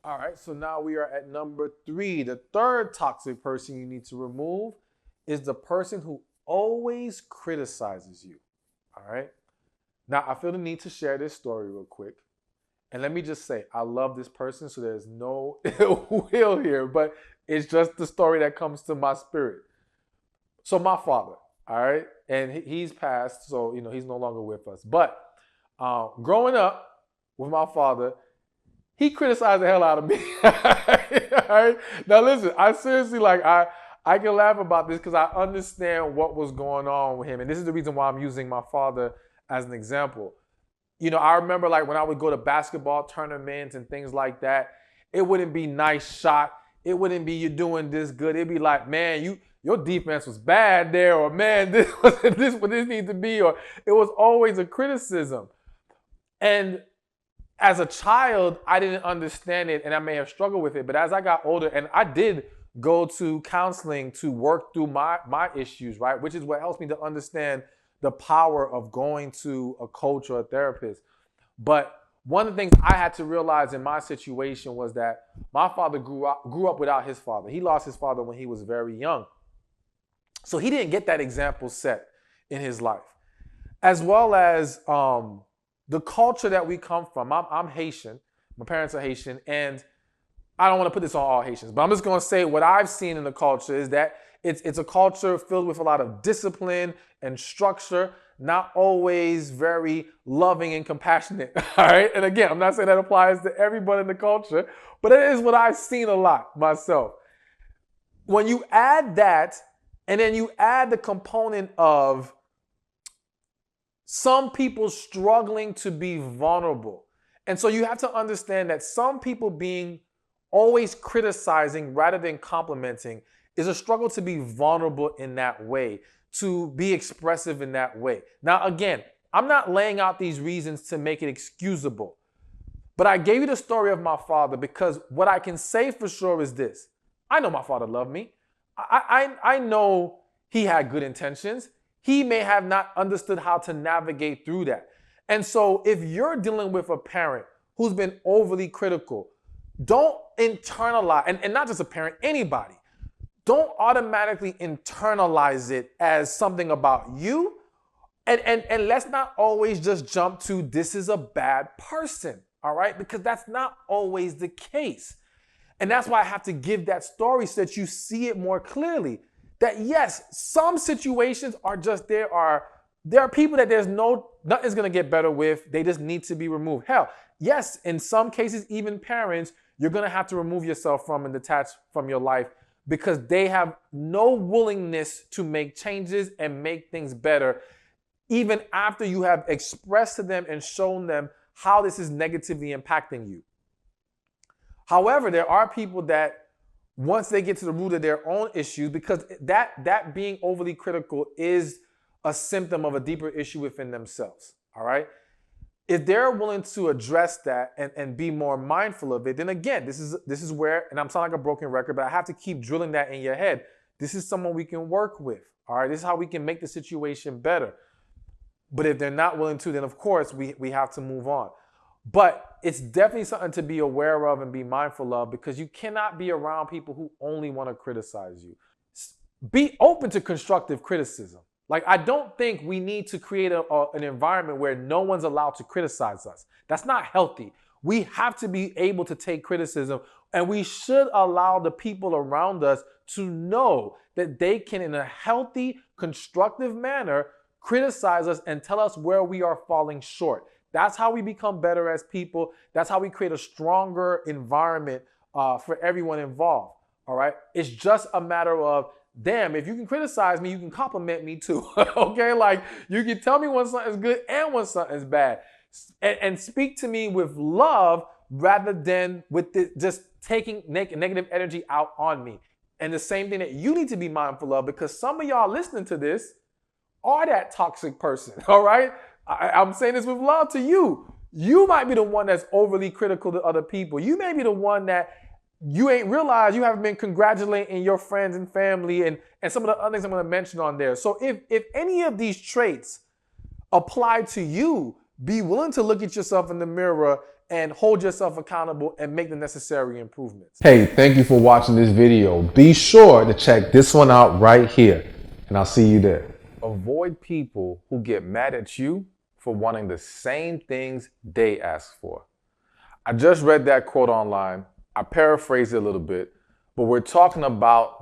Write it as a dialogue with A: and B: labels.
A: All right, so now we are at number 3. The third toxic person you need to remove is the person who always criticizes you. All right. Now, I feel the need to share this story real quick. And let me just say, I love this person, so there's no ill will here, but it's just the story that comes to my spirit. So my father, all right, and he's passed, so he's no longer with us. But growing up with my father, he criticized the hell out of me. All right? Now listen, I seriously I can laugh about this because I understand what was going on with him, and this is the reason why I'm using my father as an example. I remember when I would go to basketball tournaments and things like that, it wouldn't be nice shot. It wouldn't be you doing this good. It'd be like, man, your defense was bad there, or man, this wasn't this what this needs to be, or it was always a criticism. And as a child, I didn't understand it, and I may have struggled with it. But as I got older, and I did go to counseling to work through my issues, right? Which is what helps me to understand the power of going to a coach or a therapist. But one of the things I had to realize in my situation was that my father grew up without his father. He lost his father when he was very young. So he didn't get that example set in his life. As well as the culture that we come from. I'm Haitian. My parents are Haitian. And I don't want to put this on all Haitians, but I'm just going to say what I've seen in the culture is that it's a culture filled with a lot of discipline and structure, not always very loving and compassionate. All right. And again, I'm not saying that applies to everybody in the culture, but it is what I've seen a lot myself. When you add that, and then you add the component of some people struggling to be vulnerable. And so you have to understand that some people being always criticizing rather than complimenting is a struggle to be vulnerable in that way, to be expressive in that way. Now, again, I'm not laying out these reasons to make it excusable, but I gave you the story of my father because what I can say for sure is this. I know my father loved me. I know he had good intentions. He may have not understood how to navigate through that. And so if you're dealing with a parent who's been overly critical, don't internalize, and not just a parent, anybody, don't automatically internalize it as something about you. And let's not always just jump to this is a bad person, all right? Because that's not always the case. And that's why I have to give that story so that you see it more clearly. That yes, some situations are just there are people that nothing's gonna get better with. They just need to be removed. Hell, yes, in some cases, even parents, you're gonna have to remove yourself from and detach from your life because they have no willingness to make changes and make things better, even after you have expressed to them and shown them how this is negatively impacting you. However, there are people that once they get to the root of their own issues, because that being overly critical is a symptom of a deeper issue within themselves, all right? If they're willing to address that and be more mindful of it, then again, this is where, and I'm sounding like a broken record, but I have to keep drilling that in your head. This is someone we can work with, all right? This is how we can make the situation better. But if they're not willing to, then of course we have to move on. But it's definitely something to be aware of and be mindful of because you cannot be around people who only want to criticize you. Be open to constructive criticism. I don't think we need to create an environment where no one's allowed to criticize us. That's not healthy. We have to be able to take criticism, and we should allow the people around us to know that they can, in a healthy, constructive manner, criticize us and tell us where we are falling short. That's how we become better as people. That's how we create a stronger environment for everyone involved. All right. It's just a matter of, damn, if you can criticize me, you can compliment me too. Okay. You can tell me when something's good and when something's bad. And speak to me with love rather than with just taking negative energy out on me. And the same thing that you need to be mindful of, because some of y'all listening to this are that toxic person. All right. I'm saying this with love to you. You might be the one that's overly critical to other people. You may be the one that you ain't realized you haven't been congratulating your friends and family and some of the other things I'm going to mention on there. So if any of these traits apply to you, be willing to look at yourself in the mirror and hold yourself accountable and make the necessary improvements.
B: Hey, thank you for watching this video. Be sure to check this one out right here, and I'll see you there.
A: Avoid people who get mad at you for wanting the same things they ask for. I just read that quote online. I paraphrased it a little bit, but we're talking about